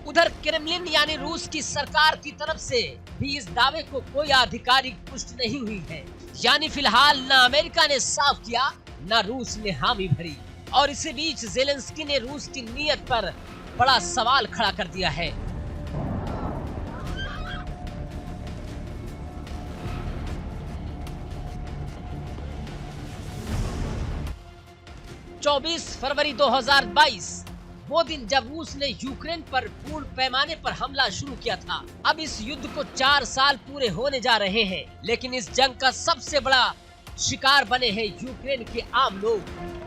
उधर क्रेमलिन यानी रूस की सरकार की तरफ से भी इस दावे को कोई आधिकारिक पुष्टि नहीं हुई है। यानी फिलहाल न अमेरिका ने साफ किया न रूस ने हामी भरी। और इसी बीच ज़ेलेंस्की ने रूस की नीयत पर बड़ा सवाल खड़ा कर दिया है। फरवरी 2022 वो दिन जब रूस ने यूक्रेन पर पूर्ण पैमाने पर हमला शुरू किया था। अब इस युद्ध को 4 साल पूरे होने जा रहे हैं, लेकिन इस जंग का सबसे बड़ा शिकार बने हैं यूक्रेन के आम लोग।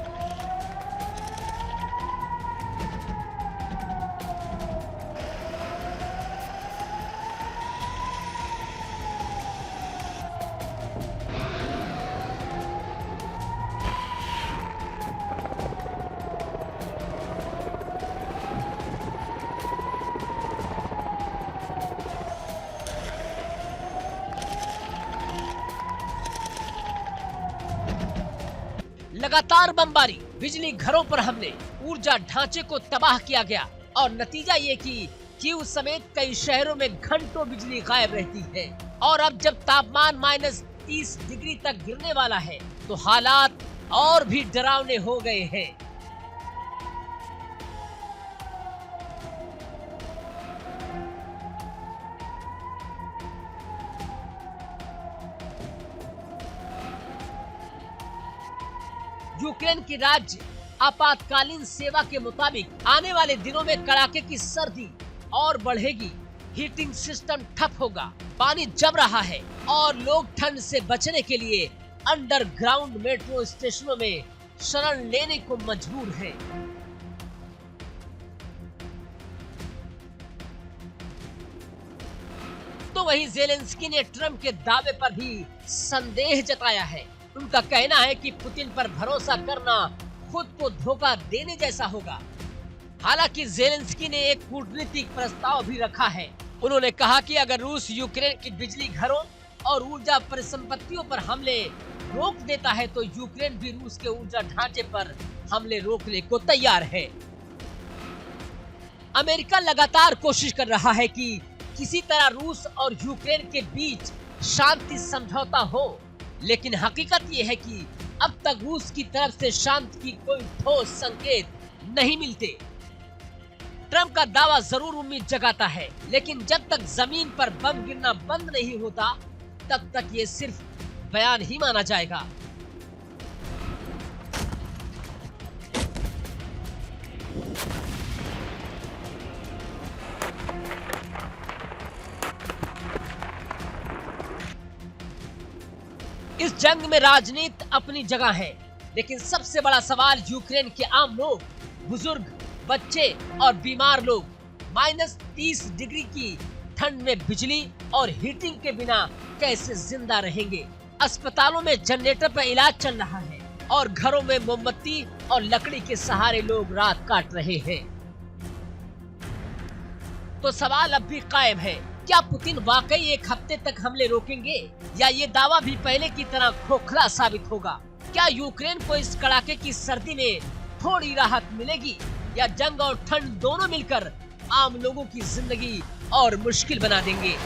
लगातार बमबारी, बिजली घरों पर हमले, ऊर्जा ढांचे को तबाह किया गया और नतीजा ये कि कीव समेत कई शहरों में घंटों बिजली गायब रहती है। और अब जब तापमान -30 डिग्री तक गिरने वाला है तो हालात और भी डरावने हो गए हैं। यूक्रेन की राज्य आपातकालीन सेवा के मुताबिक आने वाले दिनों में कड़ाके की सर्दी और बढ़ेगी। हीटिंग सिस्टम ठप होगा, पानी जम रहा है और लोग ठंड से बचने के लिए अंडरग्राउंड मेट्रो स्टेशनों में शरण लेने को मजबूर हैं। तो वहीं ज़ेलेंस्की ने ट्रंप के दावे पर भी संदेह जताया है। उनका कहना है कि पुतिन पर भरोसा करना खुद को धोखा देने जैसा होगा। हालांकि ज़ेलेंस्की ने एक कूटनीतिक प्रस्ताव भी रखा है। उन्होंने कहा कि अगर रूस यूक्रेन की बिजली घरों और ऊर्जा परिसंपत्तियों पर हमले रोक देता है तो यूक्रेन भी रूस के ऊर्जा ढांचे पर हमले रोकने को तैयार है। अमेरिका लगातार कोशिश कर रहा है कि किसी तरह रूस और यूक्रेन के बीच शांति समझौता हो, लेकिन हकीकत ये है कि अब तक रूस की तरफ से शांति की कोई ठोस संकेत नहीं मिलते। ट्रंप का दावा जरूर उम्मीद जगाता है, लेकिन जब तक जमीन पर बम गिरना बंद नहीं होता तब तक ये सिर्फ बयान ही माना जाएगा। इस जंग में राजनीति अपनी जगह है, लेकिन सबसे बड़ा सवाल यूक्रेन के आम लोग, बुजुर्ग, बच्चे और बीमार लोग -30 डिग्री की ठंड में बिजली और हीटिंग के बिना कैसे जिंदा रहेंगे। अस्पतालों में जनरेटर पर इलाज चल रहा है और घरों में मोमबत्ती और लकड़ी के सहारे लोग रात काट रहे हैं। तो सवाल अब भी कायम है, क्या पुतिन वाकई एक हफ्ते तक हमले रोकेंगे या ये दावा भी पहले की तरह खोखला साबित होगा? क्या यूक्रेन को इस कड़ाके की सर्दी में थोड़ी राहत मिलेगी या जंग और ठंड दोनों मिलकर आम लोगों की जिंदगी और मुश्किल बना देंगे?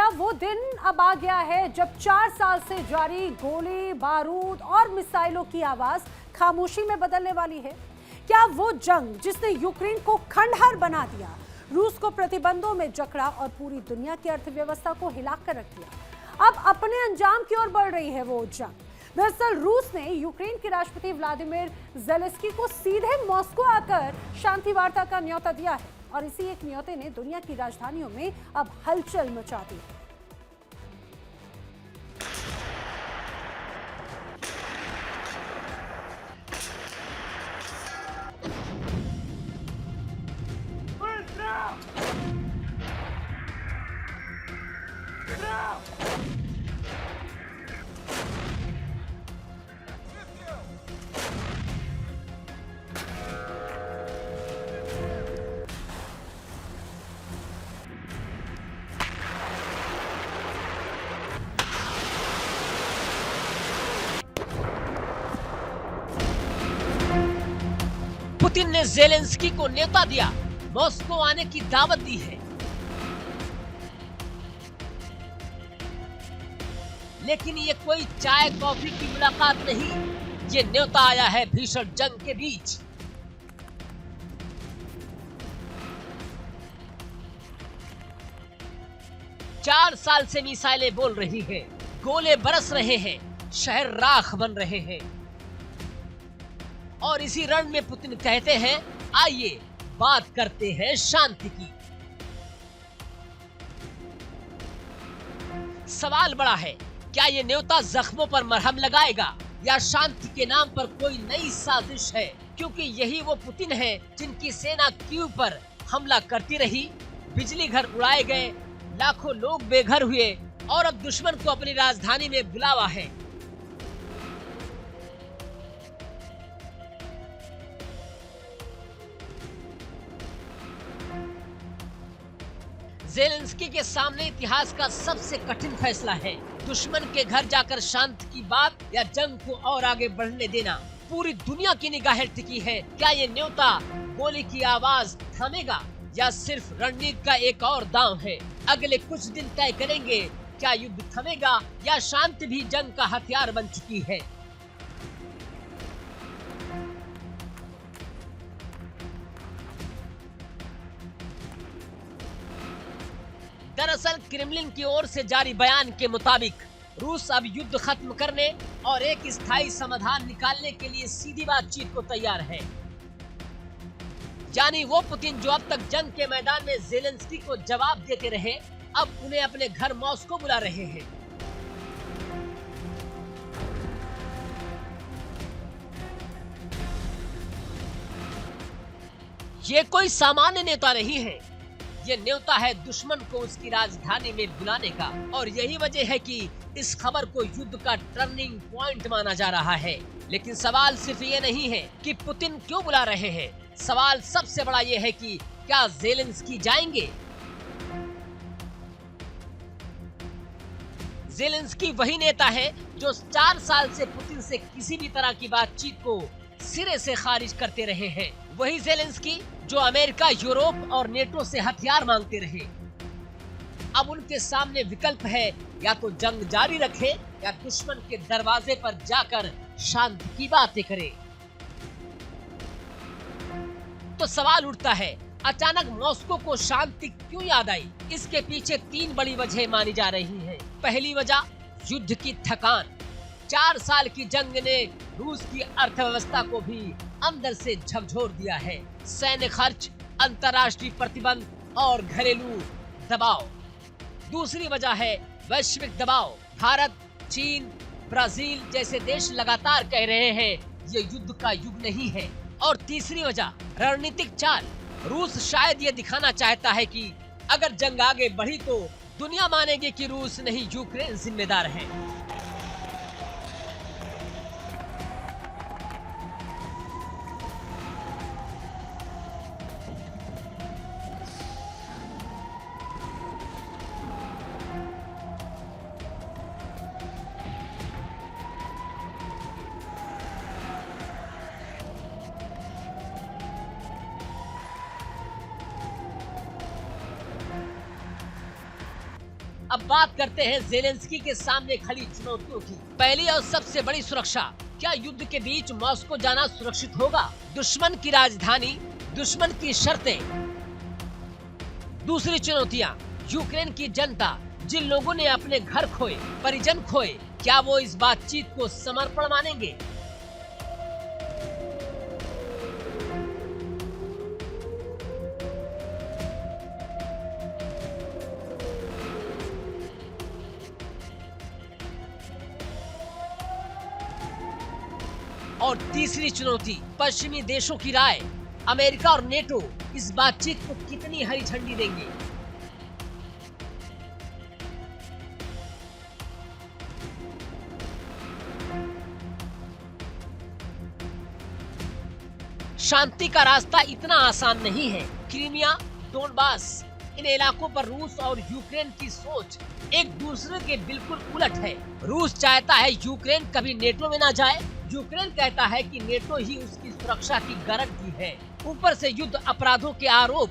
क्या वो दिन अब आ गया है जब 4 साल से जारी गोली बारूद और मिसाइलों की आवाज खामोशी में बदलने वाली है? क्या वो जंग जिसने यूक्रेन को खंडहर बना दिया, रूस को प्रतिबंधों में जकड़ा और पूरी दुनिया की अर्थव्यवस्था को हिलाकर रख दिया, अब अपने अंजाम की ओर बढ़ रही है वो जंग? दरअसल रूस ने यूक्रेन के राष्ट्रपति व्लादिमीर ज़ेलेंस्की को सीधे मॉस्को आकर शांति वार्ता का न्योता दिया है और इसी एक न्योते ने दुनिया की राजधानियों में अब हलचल मचा दी है। पुतिन ने ज़ेलेंस्की को न्योता दिया, मॉस्को आने की दावत दी है। लेकिन ये कोई चाय कॉफी की मुलाकात नहीं, ये न्योता आया है भीषण जंग के बीच। चार साल से मिसाइलें बोल रही हैं, गोले बरस रहे हैं, शहर राख बन रहे हैं और इसी रण में पुतिन कहते हैं, आइए बात करते हैं शांति की। सवाल बड़ा है, क्या ये न्योता जख्मों पर मरहम लगाएगा या शांति के नाम पर कोई नई साजिश है? क्योंकि यही वो पुतिन है जिनकी सेना कीव पर हमला करती रही, बिजली घर उड़ाए गए, लाखों लोग बेघर हुए और अब दुश्मन को अपनी राजधानी में बुलावा है। ज़ेलेंस्की के सामने इतिहास का सबसे कठिन फैसला है, दुश्मन के घर जाकर शांति की बात या जंग को और आगे बढ़ने देना। पूरी दुनिया की निगाहें टिकी है, क्या ये न्योता गोली की आवाज थमेगा या सिर्फ रणनीति का एक और दांव है? अगले कुछ दिन तय करेंगे, क्या युद्ध थमेगा या शांति भी जंग का हथियार बन चुकी है। दरअसल क्रेमलिन की ओर से जारी बयान के मुताबिक रूस अब युद्ध खत्म करने और एक स्थायी समाधान निकालने के लिए सीधी बातचीत को तैयार है। यानी वो पुतिन जो अब तक जंग के मैदान में ज़ेलेंस्की को जवाब देते रहे, अब उन्हें अपने घर मॉस्को बुला रहे हैं। ये कोई सामान्य नेता नहीं है, ये न्योता है दुश्मन को उसकी राजधानी में बुलाने का और यही वजह है कि इस खबर को युद्ध का टर्निंग पॉइंट माना जा रहा है। लेकिन सवाल सिर्फ ये नहीं है कि पुतिन क्यों बुला रहे हैं, सवाल सबसे बड़ा ये है कि क्या ज़ेलेंस्की जाएंगे? ज़ेलेंस्की वही नेता है जो 4 साल से पुतिन से किसी भी तरह की बातचीत को सिरे से खारिज करते रहे हैं। वही ज़ेलेंस्की जो अमेरिका, यूरोप और नेटो से हथियार मांगते रहे। अब उनके सामने विकल्प है, या तो जंग जारी रखे या दुश्मन के दरवाजे पर जाकर शांति की बातें करे। तो सवाल उठता है, अचानक मॉस्को को शांति क्यों याद आई? इसके पीछे 3 बड़ी वजह मानी जा रही हैं। पहली वजह युद्ध की थकान। 4 साल की जंग ने रूस की अर्थव्यवस्था को भी अंदर से झकझोर दिया है। सैन्य खर्च, अंतर्राष्ट्रीय प्रतिबंध और घरेलू दबाव। दूसरी वजह है वैश्विक दबाव। भारत, चीन, ब्राजील जैसे देश लगातार कह रहे हैं ये युद्ध का युग नहीं है। और तीसरी वजह रणनीतिक चाल। रूस शायद ये दिखाना चाहता है कि अगर जंग आगे बढ़ी तो दुनिया मानेगी कि रूस नहीं यूक्रेन जिम्मेदार है। अब बात करते हैं ज़ेलेंस्की के सामने खड़ी चुनौतियों की। पहली और सबसे बड़ी सुरक्षा, क्या युद्ध के बीच मॉस्को जाना सुरक्षित होगा? दुश्मन की राजधानी, दुश्मन की शर्तें। दूसरी चुनौतियां, यूक्रेन की जनता, जिन लोगों ने अपने घर खोए, परिजन खोए, क्या वो इस बातचीत को समर्पण मानेंगे? और तीसरी चुनौती, पश्चिमी देशों की राय। अमेरिका और नेटो इस बातचीत को कितनी हरी झंडी देंगे? शांति का रास्ता इतना आसान नहीं है। क्रीमिया, डोनबास, इन इलाकों पर रूस और यूक्रेन की सोच एक दूसरे के बिल्कुल उलट है। रूस चाहता है यूक्रेन कभी नेटो में ना जाए, यूक्रेन कहता है कि नेटो ही उसकी सुरक्षा की गारंटी है। ऊपर से युद्ध अपराधों के आरोप।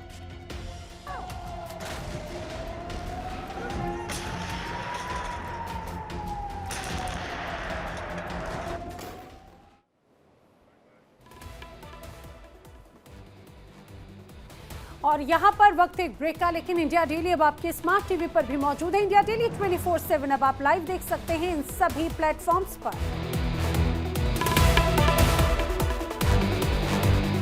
और यहाँ पर वक्त एक ब्रेक का, लेकिन इंडिया डेली अब आपके स्मार्ट टीवी पर भी मौजूद है। इंडिया डेली 24/7 अब आप लाइव देख सकते हैं इन सभी प्लेटफॉर्म्स पर।